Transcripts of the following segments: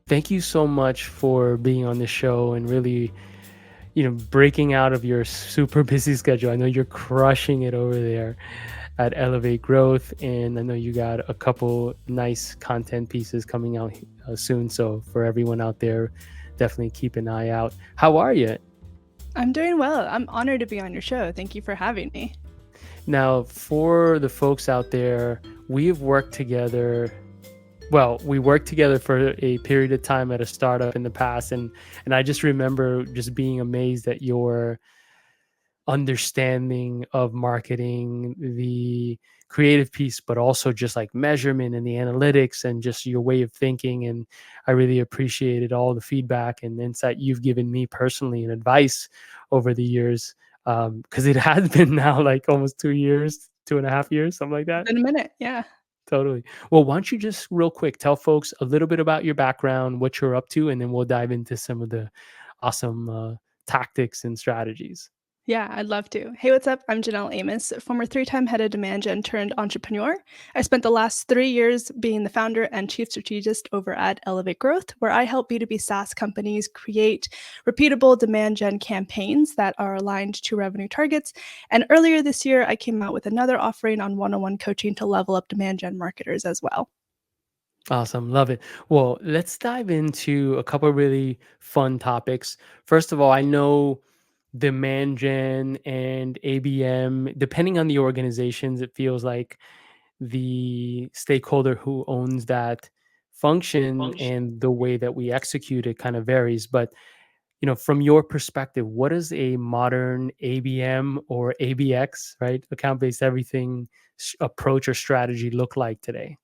Thank you so much for being on the show and really, breaking out of your super busy schedule. I know you're crushing it over there at Elevate Growth, and I know you got a couple nice content pieces coming out soon. So for everyone out there, definitely keep an eye out. How are you? I'm doing well. I'm honored to be on your show. Thank you for having me. Now, for the folks out there, we've worked together. Well, we worked together for a period of time at a startup in the past, and I just remember just being amazed at your understanding of marketing, the creative piece, but also just like measurement and the analytics and just your way of thinking. And I really appreciated all the feedback and insight you've given me personally and advice over the years. Because it has been now like almost 2 years, 2.5 years, something like that. Been a minute. Yeah. Totally. Well, why don't you just real quick tell folks a little bit about your background, what you're up to, and then we'll dive into some of the awesome tactics and strategies. Yeah, I'd love to. Hey, what's up? I'm Janelle Amos, former three-time head of demand gen turned entrepreneur. I spent the last 3 years being the founder and chief strategist over at Elevate Growth, where I help B2B SaaS companies create repeatable demand gen campaigns that are aligned to revenue targets. And earlier this year, I came out with another offering on one-on-one coaching to level up demand gen marketers as well. Awesome. Love it. Well, let's dive into a couple of really fun topics. First of all, I know demand gen and ABM, depending on the organizations, it feels like the stakeholder who owns that function and the way that we execute it kind of varies. But, from your perspective, what does a modern ABM or ABX, right? Account based everything approach or strategy look like today?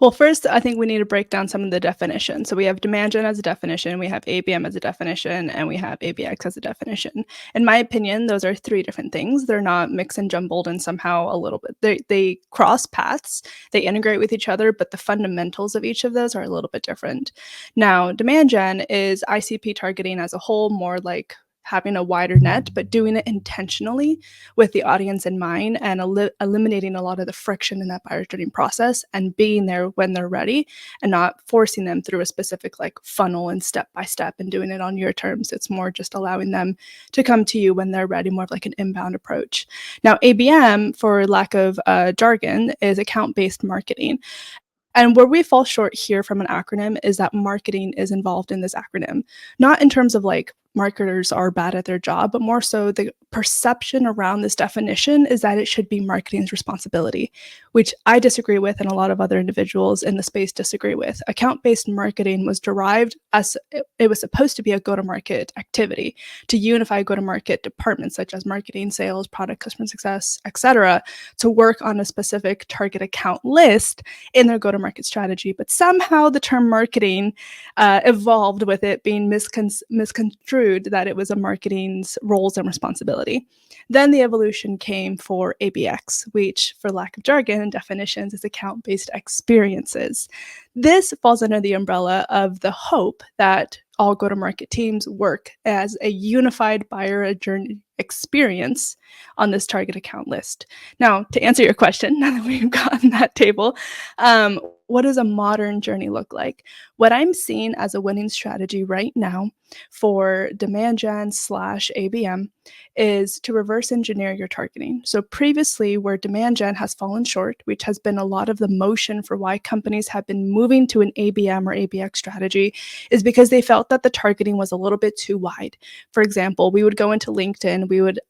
Well, first, I think we need to break down some of the definitions. So we have demand gen as a definition, we have ABM as a definition, and we have ABX as a definition. In my opinion, those are three different things. They're not mixed and jumbled and somehow a little bit. They cross paths, they integrate with each other, but the fundamentals of each of those are a little bit different. Now, demand gen is ICP targeting as a whole, more like having a wider net, but doing it intentionally with the audience in mind and eliminating a lot of the friction in that buyer journey process and being there when they're ready and not forcing them through a specific like funnel and step by step and doing it on your terms. It's more just allowing them to come to you when they're ready, more of like an inbound approach. Now, ABM, for lack of jargon, is account based marketing. And where we fall short here from an acronym is that marketing is involved in this acronym, not in terms of like marketers are bad at their job, but more so the perception around this definition is that it should be marketing's responsibility, which I disagree with and a lot of other individuals in the space disagree with. Account-based marketing was derived as it was supposed to be a go-to-market activity to unify go-to-market departments such as marketing, sales, product, customer success, etc., to work on a specific target account list in their go-to-market strategy. But somehow the term marketing evolved with it being misconstrued that it was a marketing's roles and responsibility. Then the evolution came for ABX, which, for lack of jargon and definitions, is account-based experiences. This falls under the umbrella of the hope that all go-to-market teams work as a unified buyer journey experience on this target account list. Now, to answer your question, now that we've gotten that table, what does a modern journey look like? What I'm seeing as a winning strategy right now for demand gen slash ABM is to reverse engineer your targeting. So previously, where demand gen has fallen short, which has been a lot of the motion for why companies have been moving to an ABM or ABX strategy, is because they felt that the targeting was a little bit too wide. For example, we would go into LinkedIn, we would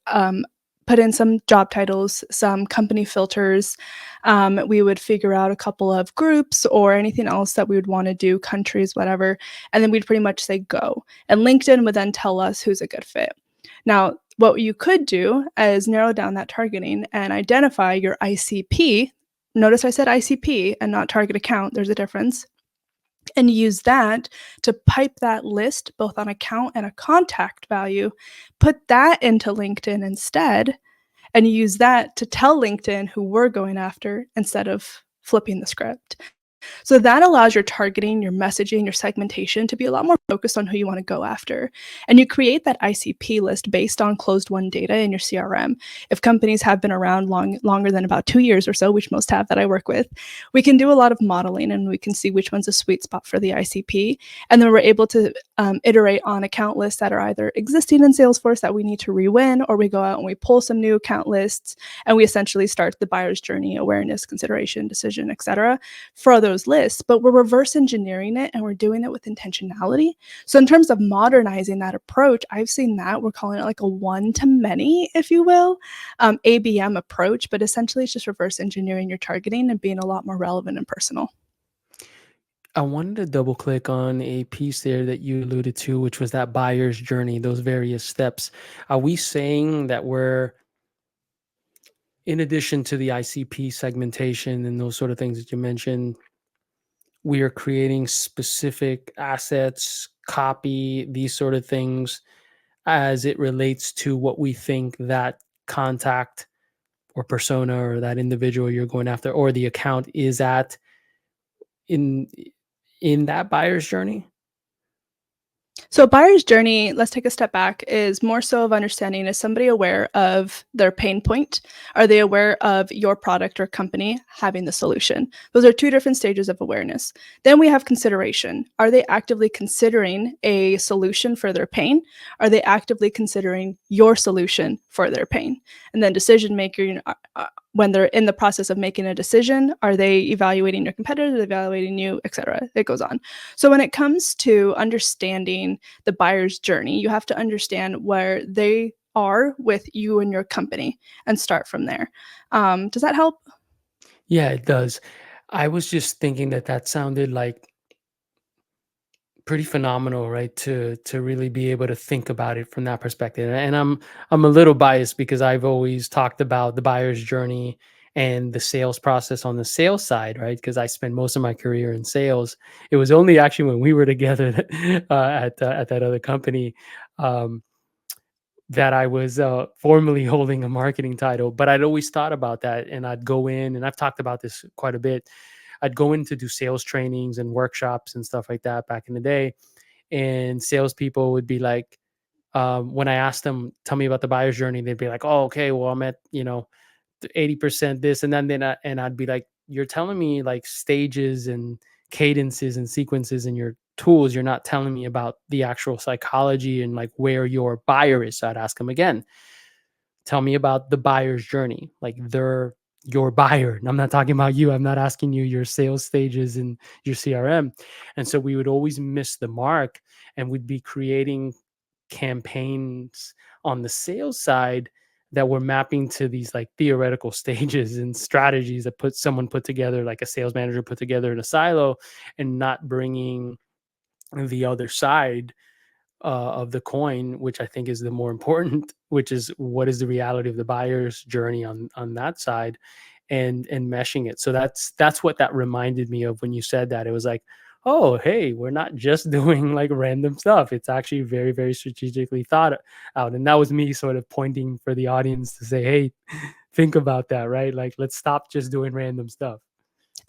put in some job titles, some company filters. We would figure out a couple of groups or anything else that we would want to do, countries, whatever. And then we'd pretty much say go. And LinkedIn would then tell us who's a good fit. Now, what you could do is narrow down that targeting and identify your ICP. Notice I said ICP and not target account. There's a difference. And use that to pipe that list both on account and a contact value, put that into LinkedIn instead, and use that to tell LinkedIn who we're going after instead of flipping the script. So that allows your targeting, your messaging, your segmentation to be a lot more focused on who you want to go after. And you create that ICP list based on closed won data in your CRM. If companies have been around longer than about 2 years or so, which most have that I work with, we can do a lot of modeling and we can see which one's a sweet spot for the ICP. And then we're able to iterate on account lists that are either existing in Salesforce that we need to re-win, or we go out and we pull some new account lists and we essentially start the buyer's journey, awareness, consideration, decision, etc., for those lists. But we're reverse engineering it and we're doing it with intentionality. So in terms of modernizing that approach, I've seen that we're calling it like a one to many, if you will, ABM approach, but essentially it's just reverse engineering your targeting and being a lot more relevant and personal. I wanted to double click on a piece there that you alluded to, which was that buyer's journey, those various steps. Are we saying that we're, in addition to the ICP segmentation and those sort of things that you mentioned, we are creating specific assets, copy, these sort of things as it relates to what we think that contact or persona or that individual you're going after or the account is at in that buyer's journey? So buyer's journey, let's take a step back, is more so of understanding, is somebody aware of their pain point? Are they aware of your product or company having the solution? Those are two different stages of awareness. Then we have consideration. Are they actively considering a solution for their pain? Are they actively considering your solution for their pain? And then decision maker, when they're in the process of making a decision, are they evaluating your competitors, evaluating you, et cetera? It goes on. So when it comes to understanding the buyer's journey, you have to understand where they are with you and your company and start from there. Does that help? Yeah, it does. I was just thinking that that sounded like pretty phenomenal, right? To really be able to think about it from that perspective. And I'm a little biased because I've always talked about the buyer's journey and the sales process on the sales side, right? Because I spent most of my career in sales. It was only actually when we were together at that other company um, that I was formally holding a marketing title. But I'd always thought about that, and I'd go in, and I've talked about this quite a bit. I'd go in to do sales trainings and workshops and stuff like that back in the day, and salespeople would be like, when I asked them, "Tell me about the buyer's journey," they'd be like, "Oh, okay, well, I'm at 80% this," and then I'd be like, "You're telling me like stages and cadences and sequences in your tools. You're not telling me about the actual psychology and like where your buyer is." So I'd ask them again, "Tell me about the buyer's journey, like they're your buyer. And I'm not talking about you. I'm not asking you your sales stages and your CRM." And so we would always miss the mark, and we'd be creating campaigns on the sales side that were mapping to these like theoretical stages and strategies that someone put together, like a sales manager put together in a silo, and not bringing the other side of the coin, which I think is the more important, which is what is the reality of the buyer's journey on that side, and meshing it. So that's what that reminded me of when you said that. It was like, oh, hey, we're not just doing like random stuff. It's actually very, very strategically thought out. And that was me sort of pointing for the audience to say, hey, think about that, right? Like, let's stop just doing random stuff.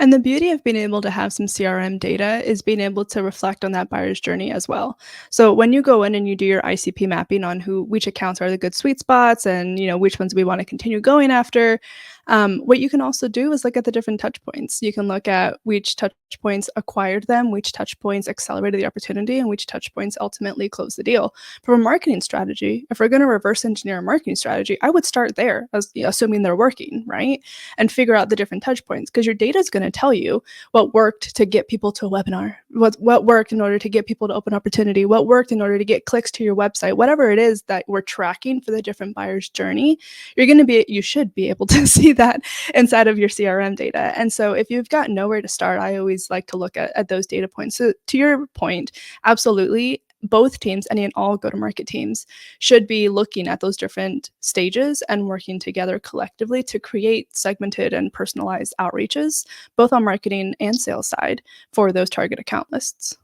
And the beauty of being able to have some CRM data is being able to reflect on that buyer's journey as well. So when you go in and you do your ICP mapping on which accounts are the good sweet spots and which ones we want to continue going after, what you can also do is look at the different touch points. You can look at which touch points acquired them, which touch points accelerated the opportunity, and which touch points ultimately closed the deal. From a marketing strategy, if we're going to reverse engineer a marketing strategy, I would start there, as assuming they're working, right? And figure out the different touch points, because your data is going to tell you what worked to get people to a webinar, what worked in order to get people to open opportunity, what worked in order to get clicks to your website, whatever it is that we're tracking for the different buyers' journey. You should be able to see that inside of your CRM data. And so if you've got nowhere to start, I always like to look at those data points. So to your point, absolutely, both teams, any and all go-to-market teams, should be looking at those different stages and working together collectively to create segmented and personalized outreaches, both on marketing and sales side, for those target account lists.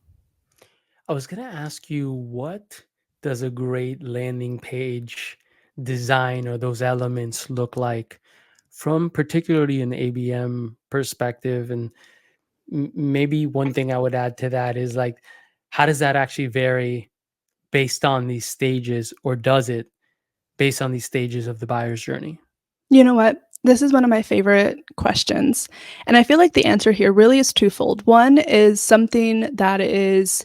I was going to ask you, what does a great landing page design or those elements look like from particularly an ABM perspective? And Maybe one thing I would add to that is like, how does that actually vary based on these stages, or does it based on these stages of the buyer's journey? You know what? This is one of my favorite questions. And I feel like the answer here really is twofold. One is something that is,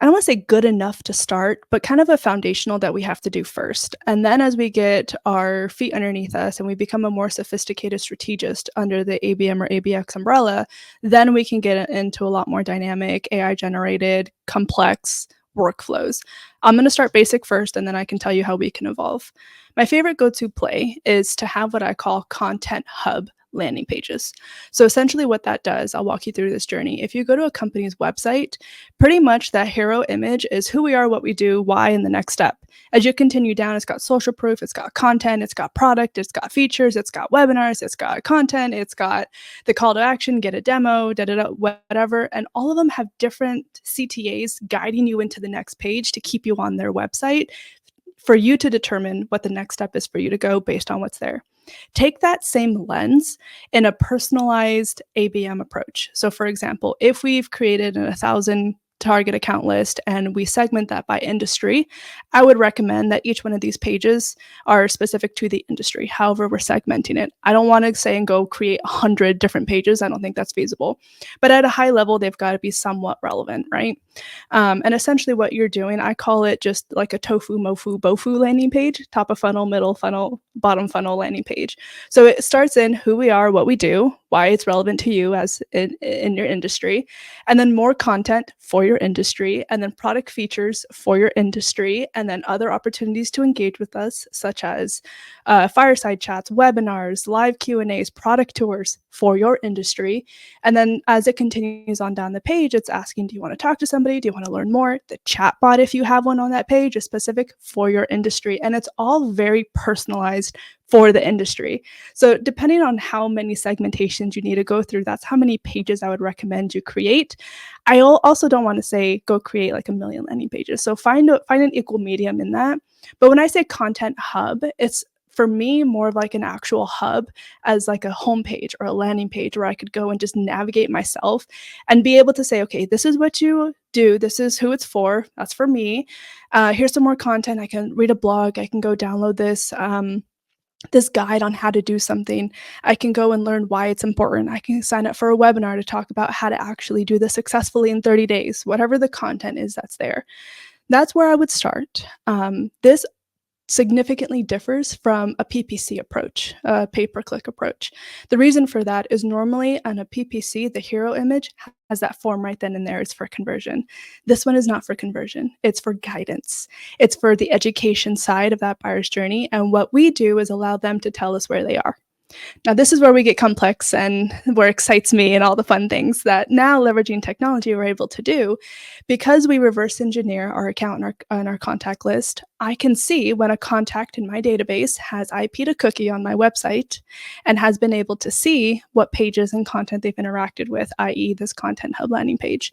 I don't want to say good enough to start, but kind of a foundational that we have to do first. And then as we get our feet underneath us and we become a more sophisticated strategist under the ABM or ABX umbrella, then we can get into a lot more dynamic, AI generated, complex workflows. I'm going to start basic first, and then I can tell you how we can evolve. My favorite go to play is to have what I call content hub landing pages. So essentially what that does, I'll walk you through this journey. If you go to a company's website, pretty much that hero image is who we are, what we do, why, and the next step. As you continue down, it's got social proof, it's got content, it's got product, it's got features, it's got webinars, it's got content, it's got the call to action, get a demo, da da da, whatever. And all of them have different CTAs guiding you into the next page to keep you on their website for you to determine what the next step is for you to go based on what's there. Take that same lens in a personalized ABM approach. So, for example, if we've created a 1,000 target account list and we segment that by industry, I would recommend that each one of these pages are specific to the industry, however we're segmenting it. I don't want to say and go create 100 different pages. I don't think that's feasible. But at a high level, they've got to be somewhat relevant, right? And essentially what you're doing, I call it just like a tofu, mofu, bofu landing page, top of funnel, middle funnel, bottom funnel landing page. So it starts in who we are, what we do, why it's relevant to you as in your industry, and then more content for your industry, and then product features for your industry, and then other opportunities to engage with us, such as fireside chats, webinars, live Q&As, product tours for your industry. And then as it continues on down the page, it's asking, do you want to talk to somebody? Do you want to learn more? The chatbot, if you have one on that page, is specific for your industry. And it's all very personalized for the industry. So depending on how many segmentations you need to go through, that's how many pages I would recommend you create. I also don't want to say go create like a million landing pages. So find an equal medium in that. But when I say content hub, it's for me more of like an actual hub as like a homepage or a landing page where I could go and just navigate myself and be able to say, okay, this is what you do. This is who it's for. That's for me. Here's some more content. I can read a blog. I can go download this guide on how to do something. I can go and learn why it's important. I can sign up for a webinar to talk about how to actually do this successfully in 30 days, whatever the content is that's there. That's where I would start. This significantly differs from a PPC approach, a pay-per-click approach. The reason for that is normally on a PPC, the hero image has that form right then and there is for conversion. This one is not for conversion. It's for guidance. It's for the education side of that buyer's journey. And what we do is allow them to tell us where they are. Now, this is where we get complex and where it excites me and all the fun things that now leveraging technology we're able to do. Because we reverse engineer our account and our contact list, I can see when a contact in my database has IP'd a cookie on my website and has been able to see what pages and content they've interacted with, i.e. this Content Hub landing page.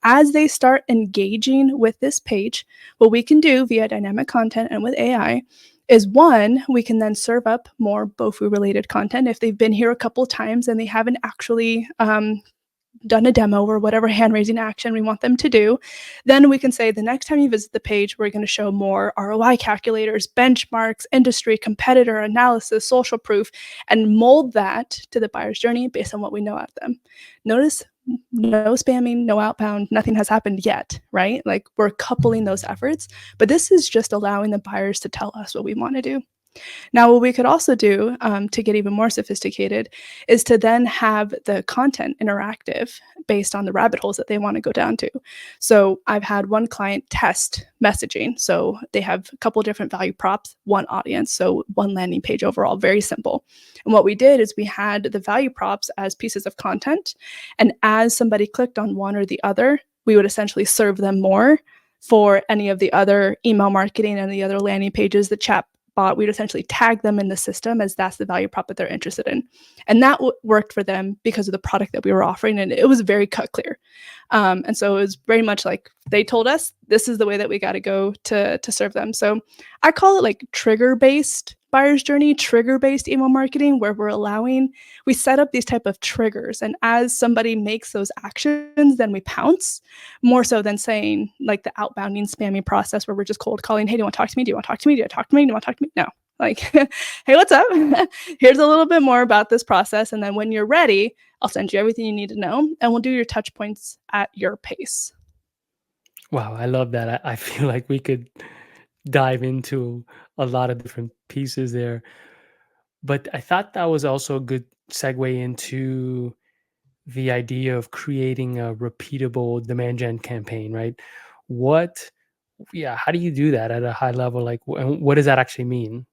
As they start engaging with this page, what we can do via dynamic content and with AI is one, we can then serve up more BOFU related content. If they've been here a couple times and they haven't actually done a demo or whatever hand raising action we want them to do, then we can say the next time you visit the page, we're going to show more ROI calculators, benchmarks, industry, competitor analysis, social proof, and mold that to the buyer's journey based on what we know about them. Notice no spamming, no outbound, nothing has happened yet, right? Like we're coupling those efforts, but this is just allowing the buyers to tell us what we want to do. Now, what we could also do to get even more sophisticated is to then have the content interactive based on the rabbit holes that they want to go down to. So I've had one client test messaging. So they have a couple different value props, one audience, so one landing page overall, very simple. And what we did is we had the value props as pieces of content. And as somebody clicked on one or the other, we would essentially serve them more for any of the other email marketing and the other landing pages, the chat bot, we'd essentially tag them in the system as that's the value prop that they're interested in. And that worked for them because of the product that we were offering. And it was very cut clear. And so it was very much like they told us, this is the way that we got to go to serve them. So I call it like trigger-based buyer's journey, trigger-based email marketing, where we set up these type of triggers. And as somebody makes those actions, then we pounce more so than saying like the outbounding spammy process where we're just cold calling, hey, do you want to talk to me? Do you want to talk to me? Do you want to talk to me? Do you want to talk to me? No. Like, hey, what's up? Here's a little bit more about this process. And then when you're ready, I'll send you everything you need to know, and we'll do your touch points at your pace. Wow, I love that. I feel like we could dive into a lot of different pieces there. But I thought that was also a good segue into the idea of creating a repeatable demand gen campaign, right? What, yeah, how do you do that at a high level? Like, and what does that actually mean?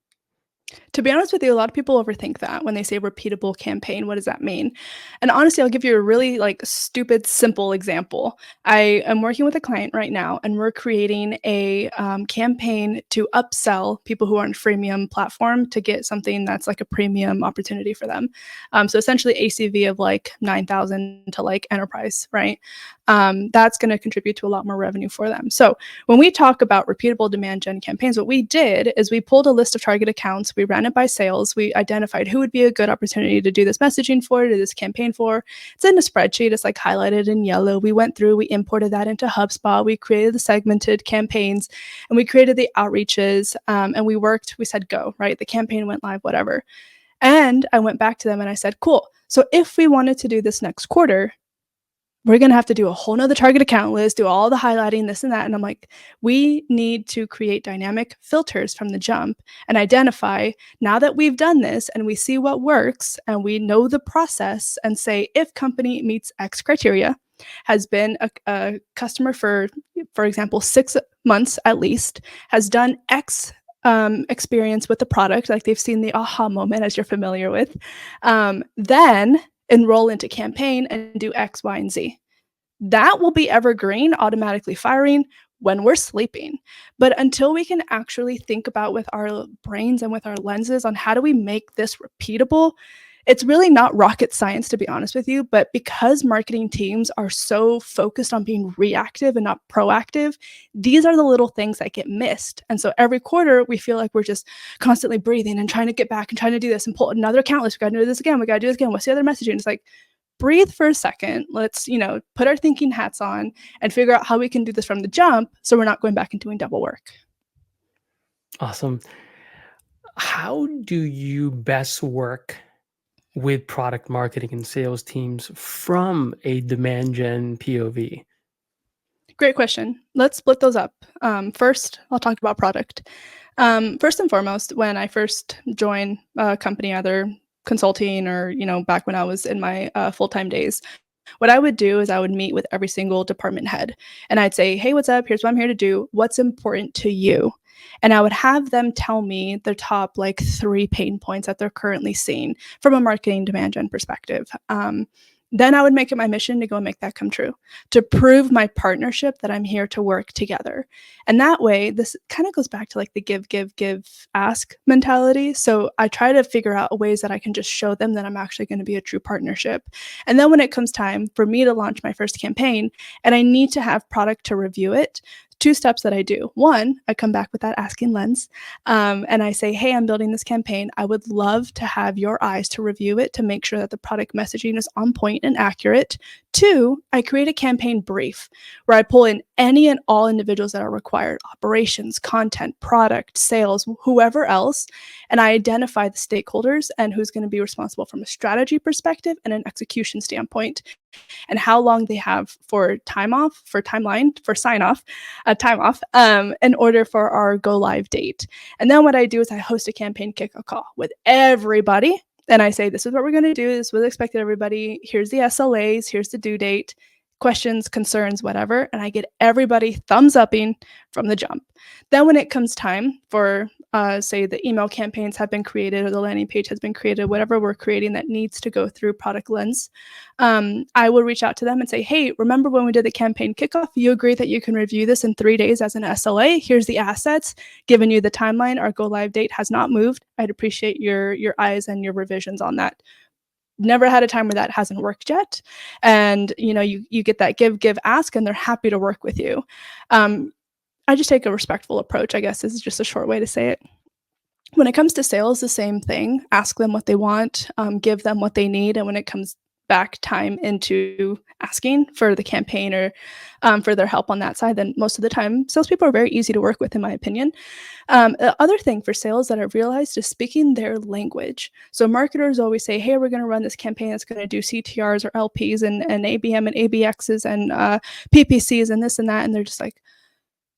To be honest with you, a lot of people overthink that when they say repeatable campaign. What does that mean? And honestly, I'll give you a really like stupid, simple example. I am working with a client right now, and we're creating a campaign to upsell people who are on freemium platform to get something that's like a premium opportunity for them. So essentially, ACV of like 9,000 to like enterprise, right? That's going to contribute to a lot more revenue for them. So when we talk about repeatable demand gen campaigns, what we did is we pulled a list of target accounts, we ran it by sales, we identified who would be a good opportunity to do this messaging for, to this campaign for. It's in a spreadsheet, it's like highlighted in yellow. We went through, we imported that into HubSpot, we created the segmented campaigns, and we created the outreaches, and we said go, right? The campaign went live, whatever. And I went back to them and I said, cool. So if we wanted to do this next quarter, we're going to have to do a whole nother target account list, do all the highlighting, this and that. And I'm like, we need to create dynamic filters from the jump and identify, now that we've done this and we see what works and we know the process, and say, if company meets X criteria, has been a customer for example, 6 months at least, has done X experience with the product, like they've seen the aha moment, as you're familiar with, then enroll into campaign and do X, Y, and Z. That will be evergreen, automatically firing when we're sleeping. But until we can actually think about with our brains and with our lenses on how do we make this repeatable, it's really not rocket science, to be honest with you. But because marketing teams are so focused on being reactive and not proactive, these are the little things that get missed. And so every quarter, we feel like we're just constantly breathing and trying to get back and trying to do this and pull another account list. We got to do this again. We got to do this again. What's the other messaging? It's like, breathe for a second. Let's, put our thinking hats on and figure out how we can do this from the jump so we're not going back and doing double work. Awesome. How do you best work with product marketing and sales teams from a demand gen POV? Great question. Let's split those up. First, I'll talk about product. First and foremost, when I first joined a company, either consulting or, back when I was in my full-time days, what I would do is I would meet with every single department head and I'd say, hey, what's up? Here's what I'm here to do. What's important to you? And I would have them tell me their top like 3 pain points that they're currently seeing from a marketing demand gen perspective. Then I would make it my mission to go and make that come true, to prove my partnership that I'm here to work together. And that way, this kind of goes back to like the give, ask mentality. So I try to figure out ways that I can just show them that I'm actually going to be a true partnership. And then when it comes time for me to launch my first campaign and I need to have product to review it, 2 steps that I do. One, I come back with that asking lens, and I say, hey, I'm building this campaign. I would love to have your eyes to review it to make sure that the product messaging is on point and accurate. 2, I create a campaign brief where I pull in any and all individuals that are required, operations, content, product, sales, whoever else, and I identify the stakeholders and who's going to be responsible from a strategy perspective and an execution standpoint, and how long they have for time off, for timeline, for sign off, time off, in order for our go live date. And then what I do is I host a campaign kickoff call with everybody. And I say, this is what we're going to do. This is what's expected everybody. Here's the SLAs. Here's the due date. Questions, concerns, whatever. And I get everybody thumbs upping from the jump. Then when it comes time for, say, the email campaigns have been created or the landing page has been created, whatever we're creating that needs to go through product lens, I will reach out to them and say, hey, remember when we did the campaign kickoff, you agreed that you can review this in 3 days as an SLA. Here's the assets, giving you the timeline. Our go live date has not moved. I'd appreciate your eyes and your revisions on that. Never had a time where that hasn't worked yet. And, you get that give, ask, and they're happy to work with you. I just take a respectful approach, I guess, is just a short way to say it. When it comes to sales, the same thing. Ask them what they want, give them what they need, and when it comes back time into asking for the campaign or for their help on that side, then most of the time, salespeople are very easy to work with, in my opinion. The other thing for sales that I've realized is speaking their language. So marketers always say, "Hey, we're going to run this campaign that's going to do CTRs or LPs and ABM and ABXs and PPCs and this and that," and they're just like,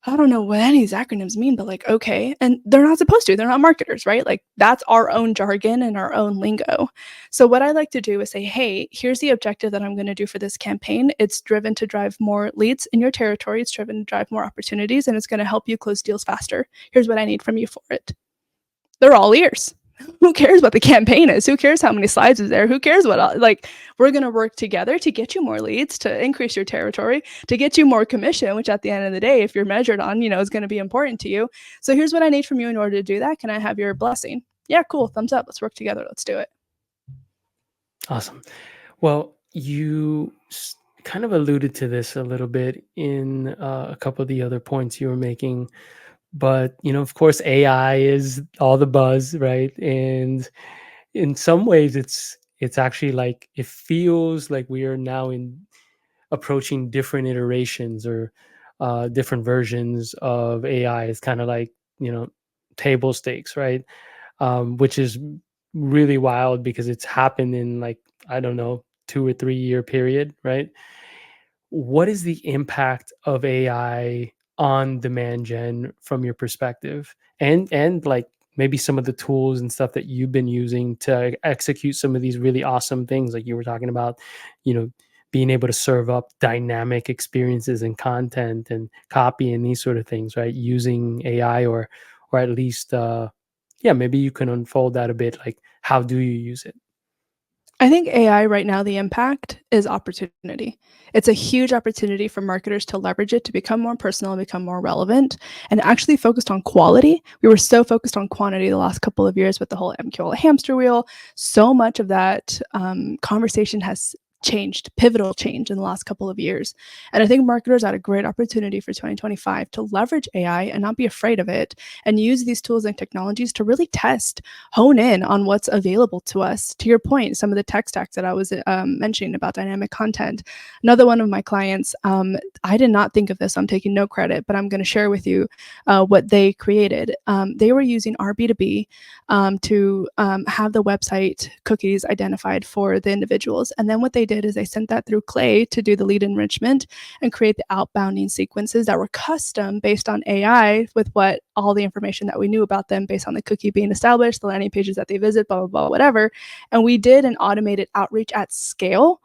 I don't know what any of these acronyms mean, but like, okay. And they're not supposed to. They're not marketers, right? Like, that's our own jargon and our own lingo. So, what I like to do is say, hey, here's the objective that I'm going to do for this campaign. It's driven to drive more leads in your territory, it's driven to drive more opportunities, and it's going to help you close deals faster. Here's what I need from you for it. They're all ears. Who cares what the campaign is? Who cares how many slides is there? Who cares what, like, we're going to work together to get you more leads, to increase your territory, to get you more commission, which at the end of the day, if you're measured on, is going to be important to you. So here's what I need from you in order to do that. Can I have your blessing? Yeah, cool. Thumbs up. Let's work together. Let's do it. Awesome. Well, you kind of alluded to this a little bit in a couple of the other points you were making, but of course, AI is all the buzz, right? And in some ways, it's actually like it feels like we are now in approaching different iterations or different versions of AI. It's kind of like table stakes, right? Which is really wild because it's happened in like I don't know 2 or 3 year period, right? What is the impact of AI on demand gen from your perspective? And like maybe some of the tools and stuff that you've been using to execute some of these really awesome things like you were talking about, you know, being able to serve up dynamic experiences and content and copy and these sort of things, right? Using AI or at least yeah, maybe you can unfold that a bit. Like how do you use it? I think AI right now, the impact is opportunity. It's a huge opportunity for marketers to leverage it to become more personal and become more relevant and actually focused on quality. We were so focused on quantity the last couple of years with the whole MQL hamster wheel. So much of that conversation has changed, pivotal change in the last couple of years. And I think marketers had a great opportunity for 2025 to leverage AI and not be afraid of it and use these tools and technologies to really test, hone in on what's available to us. To your point, some of the tech stacks that I was mentioning about dynamic content. Another one of my clients, I did not think of this. I'm taking no credit, but I'm going to share with you what they created. They were using our B2B to have the website cookies identified for the individuals. And then what they did is they sent that through Clay to do the lead enrichment and create the outbounding sequences that were custom based on AI with what all the information that we knew about them based on the cookie being established, the landing pages that they visit, blah, blah, blah, whatever. And we did an automated outreach at scale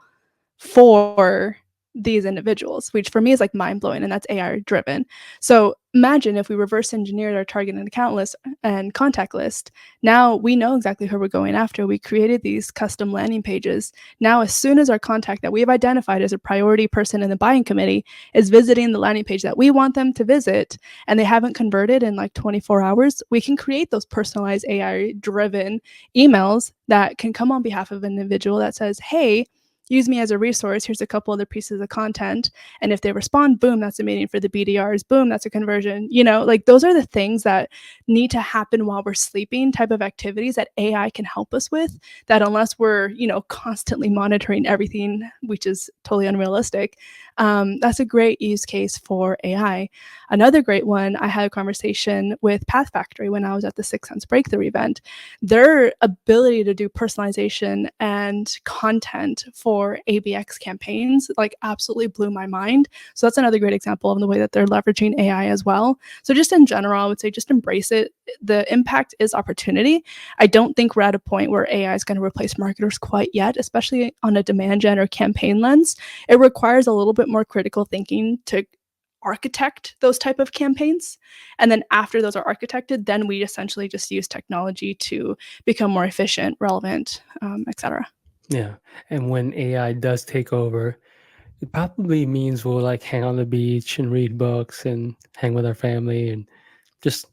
for these individuals, which for me is like mind blowing, and that's AI driven. So imagine if we reverse engineered our target and account list and contact list. Now we know exactly who we're going after. We created these custom landing pages. Now, as soon as our contact that we've identified as a priority person in the buying committee is visiting the landing page that we want them to visit, and they haven't converted in like 24 hours, we can create those personalized AI driven emails that can come on behalf of an individual that says, hey, use me as a resource. Here's a couple other pieces of content. And if they respond, boom, that's a meeting for the BDRs. Boom, that's a conversion. Like those are the things that need to happen while we're sleeping, type of activities that AI can help us with, that unless we're, constantly monitoring everything, which is totally unrealistic, that's a great use case for AI. Another great one, I had a conversation with Path Factory when I was at the 6 Sense Breakthrough event. Their ability to do personalization and content for ABX campaigns like absolutely blew my mind. So that's another great example of the way that they're leveraging AI as well. So just in general, I would say just embrace it. The impact is opportunity. I don't think we're at a point where AI is going to replace marketers quite yet, especially on a demand gen or campaign lens. It requires a little bit more critical thinking to architect those type of campaigns, and then after those are architected, then we essentially just use technology to become more efficient, relevant, etc. Yeah. And when AI does take over, it probably means we'll like hang on the beach and read books and hang with our family and just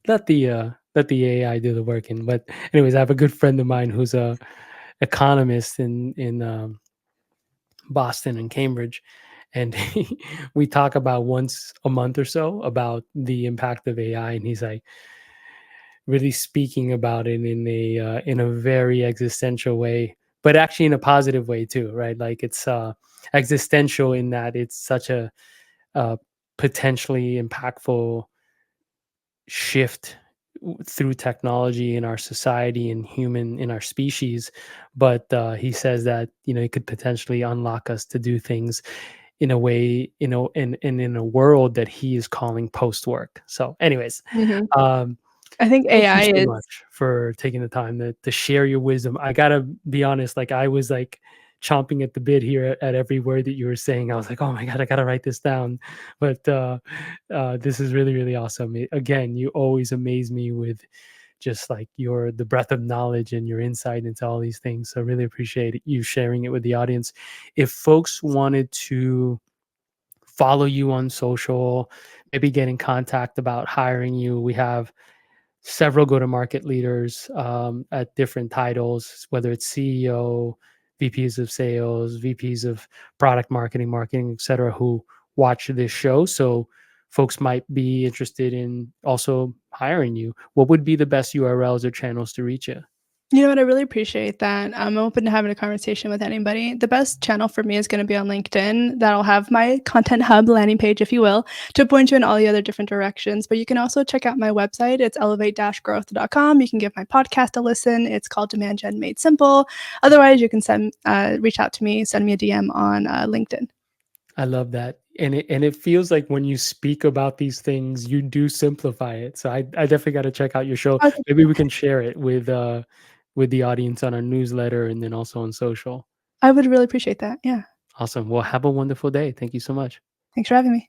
let the AI do the working. But anyways, I have a good friend of mine who's a economist in Boston and Cambridge, and we talk about once a month or so about the impact of AI, and he's like, really speaking about it in a very existential way, but actually in a positive way too, right? Like it's existential in that it's such a potentially impactful shift through technology in our society and human in our species. But he says that it could potentially unlock us to do things in a way, in a world that he is calling post work. So anyways, Mhm. um I think thank you AI so is much for taking the time to share your wisdom. I gotta be honest, like I was like chomping at the bit here at every word that you were saying. I was like, oh my God, I gotta write this down. But this is really, really awesome. Again, you always amaze me with just like the breadth of knowledge and your insight into all these things. So really appreciate you sharing it with the audience. If folks wanted to follow you on social, maybe get in contact about hiring you, we have several go-to-market leaders at different titles, whether it's CEO, VPs of sales, VPs of product marketing, et cetera, who watch this show. So folks might be interested in also hiring you. What would be the best URLs or channels to reach you? You know what? I really appreciate that. I'm open to having a conversation with anybody. The best channel for me is going to be on LinkedIn. That'll have my content hub landing page, if you will, to point you in all the other different directions. But you can also check out my website. It's elevate-growth.com. You can give my podcast a listen. It's called Demand Gen Made Simple. Otherwise, you can reach out to me, send me a DM on LinkedIn. I love that. And it feels like when you speak about these things, you do simplify it. So I definitely got to check out your show. Okay. Maybe we can share it with the audience on our newsletter and then also on social. I would really appreciate that. Yeah. Awesome. Well, have a wonderful day. Thank you so much. Thanks for having me.